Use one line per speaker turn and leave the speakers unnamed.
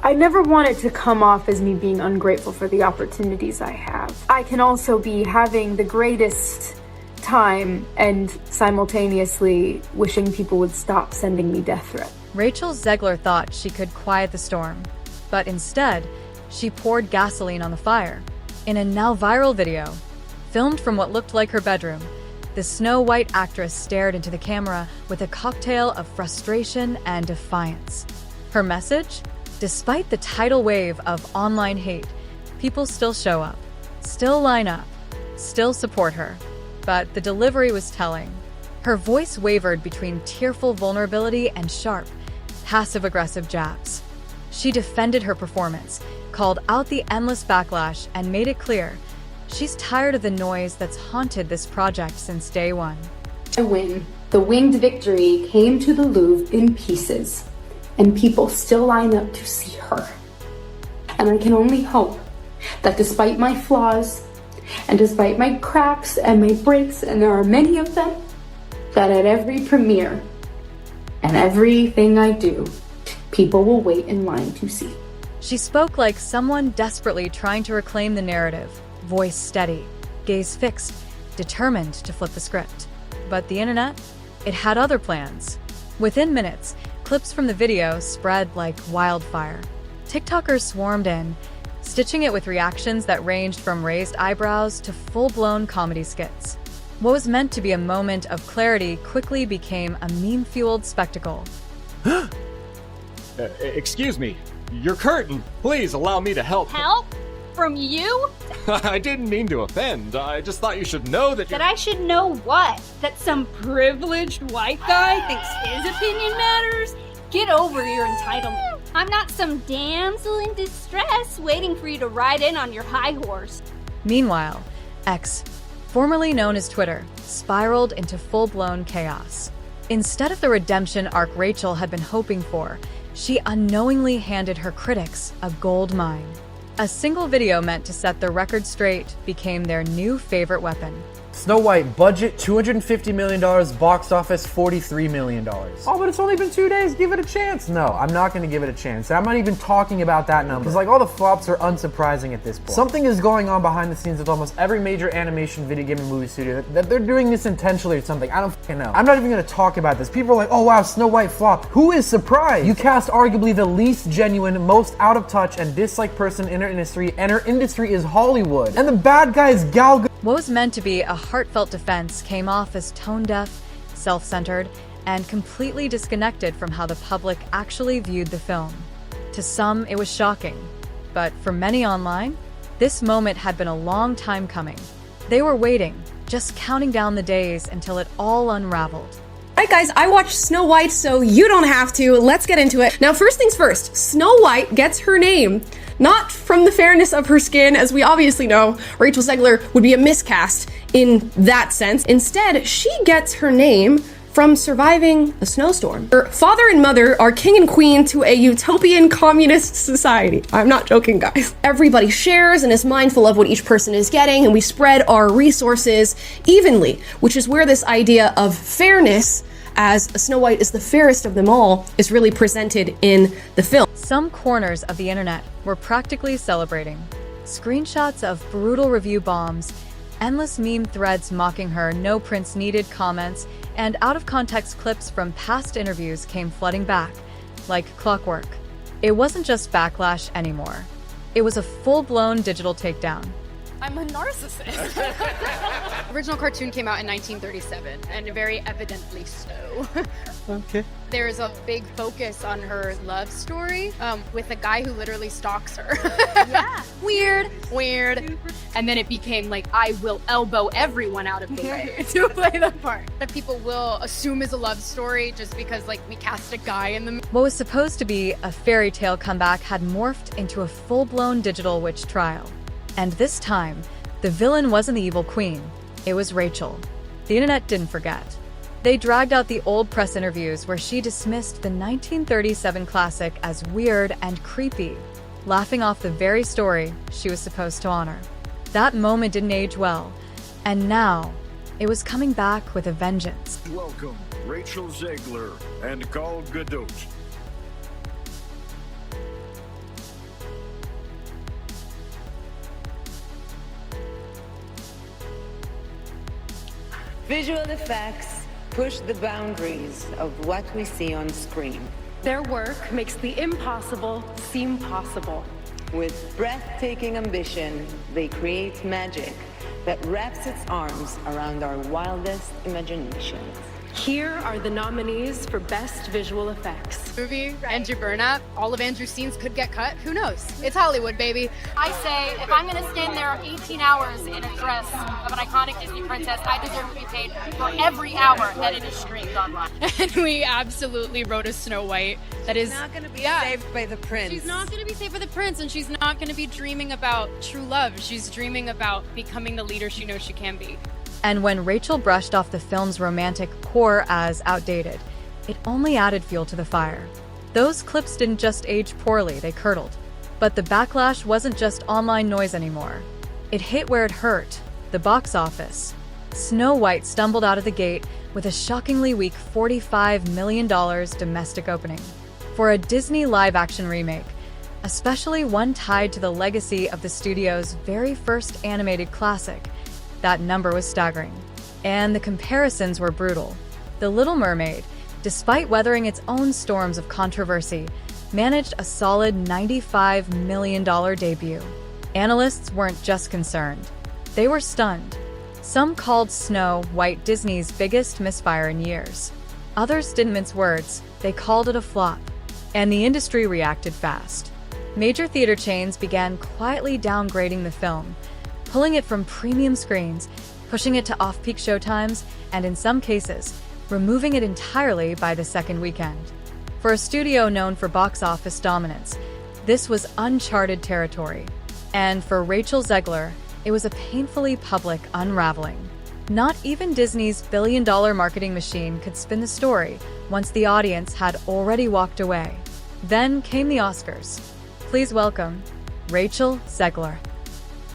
I never want it to come off as me being ungrateful for the opportunities I have. I can also be having the greatest time and simultaneously wishing people would stop sending me death threats.
Rachel Zegler thought she could quiet the storm, but instead, she poured gasoline on the fire. In a now viral video, filmed from what looked like her bedroom, the Snow White actress stared into the camera with a cocktail of frustration and defiance. Her message? Despite the tidal wave of online hate, people still show up, still line up, still support her. But the delivery was telling. Her voice wavered between tearful vulnerability and sharp, passive-aggressive jabs. She defended her performance, called out the endless backlash, and made it clear she's tired of the noise that's haunted this project since day one.
I win. The winged victory came to the Louvre in pieces, and people still line up to see her. And I can only hope that despite my flaws, and despite my cracks and my breaks, and there are many of them, that at every premiere and everything I do, people will wait in line to see.
She spoke like someone desperately trying to reclaim the narrative, voice steady, gaze fixed, determined to flip the script. But the internet? It had other plans. Within minutes, clips from the video spread like wildfire. TikTokers swarmed in, stitching it with reactions that ranged from raised eyebrows to full-blown comedy skits. What was meant to be a moment of clarity quickly became a meme-fueled spectacle.
Excuse me, your curtain. Please allow me to help.
Help? From you?
I didn't mean to offend. I just thought you should know that
That I should know what? That some privileged white guy thinks his opinion matters? Get over your entitlement. I'm not some damsel in distress waiting for you to ride in on your high horse.
Meanwhile, X, formerly known as Twitter, spiraled into full-blown chaos. Instead of the redemption arc Rachel had been hoping for, she unknowingly handed her critics a gold mine. A single video meant to set the record straight became their new favorite weapon.
Snow White, budget $250 million, box office $43 million. Oh, but it's only been 2 days, give it a chance. No, I'm not gonna give it a chance. I'm not even talking about that number. Because like all the flops are unsurprising at this point. Something is going on behind the scenes with almost every major animation, video game, and movie studio that they're doing this intentionally or something. I don't fucking know. I'm not even gonna talk about this. People are like, oh wow, Snow White flopped. Who is surprised? You cast arguably the least genuine, most out of touch, and disliked person in her industry, and her industry is Hollywood. And the bad guy is Gal Gadot.
What was meant to be a heartfelt defense came off as tone-deaf, self-centered, and completely disconnected from how the public actually viewed the film. To some, it was shocking, but for many online, this moment had been a long time coming. They were waiting, just counting down the days until it all unraveled.
Alright guys, I watched Snow White, so you don't have to. Let's get into it. Now, first things first, Snow White gets her name not from the fairness of her skin, as we obviously know, Rachel Zegler would be a miscast in that sense. Instead, she gets her name from surviving a snowstorm. Her father and mother are king and queen to a utopian communist society. I'm not joking, guys. Everybody shares and is mindful of what each person is getting, and we spread our resources evenly, which is where this idea of fairness, as Snow White is the fairest of them all, is really presented in the film.
Some corners of the internet were practically celebrating. Screenshots of brutal review bombs, endless meme threads mocking her no prints needed comments, and out-of-context clips from past interviews came flooding back, like clockwork. It wasn't just backlash anymore. It was a full-blown digital takedown.
I'm a narcissist. Original cartoon came out in 1937, and very evidently so.
Okay.
There's a big focus on her love story with a guy who literally stalks her.
Yeah.
Weird. And then it became like, I will elbow everyone out of the way to play the part. That people will assume is a love story just because like we cast a guy in the movie.
What was supposed to be a fairy tale comeback had morphed into a full-blown digital witch trial. And this time, the villain wasn't the evil queen, it was Rachel. The internet didn't forget. They dragged out the old press interviews where she dismissed the 1937 classic as weird and creepy, laughing off the very story she was supposed to honor. That moment didn't age well, and now, it was coming back with a vengeance.
Welcome, Rachel Zegler and Gal Gadot. Visual effects push the boundaries of what we see on screen.
Their work makes the impossible seem possible.
With breathtaking ambition, they create magic that wraps its arms around our wildest imaginations.
Here are the nominees for Best Visual Effects.
Movie, Andrew Burnap. All of Andrew's scenes could get cut. Who knows? It's Hollywood, baby.
I say, if I'm gonna stand there 18 hours in a dress of an iconic Disney princess, I deserve to be paid for every hour that it is streamed online.
And we absolutely wrote a Snow White that is
Not going to be saved by the prince.
She's not going to be saved by the prince, and she's not going to be dreaming about true love. She's dreaming about becoming the leader she knows she can be.
And when Rachel brushed off the film's romantic core as outdated, it only added fuel to the fire. Those clips didn't just age poorly, they curdled. But the backlash wasn't just online noise anymore. It hit where it hurt, the box office. Snow White stumbled out of the gate with a shockingly weak $45 million domestic opening. For a Disney live-action remake, especially one tied to the legacy of the studio's very first animated classic, that number was staggering. And the comparisons were brutal. The Little Mermaid, despite weathering its own storms of controversy, managed a solid $95 million debut. Analysts weren't just concerned. They were stunned. Some called Snow White Disney's biggest misfire in years. Others didn't mince words. They called it a flop. And the industry reacted fast. Major theater chains began quietly downgrading the film, pulling it from premium screens, pushing it to off-peak showtimes, and in some cases, removing it entirely by the second weekend. For a studio known for box office dominance, this was uncharted territory. And for Rachel Zegler, it was a painfully public unraveling. Not even Disney's billion-dollar marketing machine could spin the story once the audience had already walked away. Then came the Oscars. Please welcome Rachel Zegler.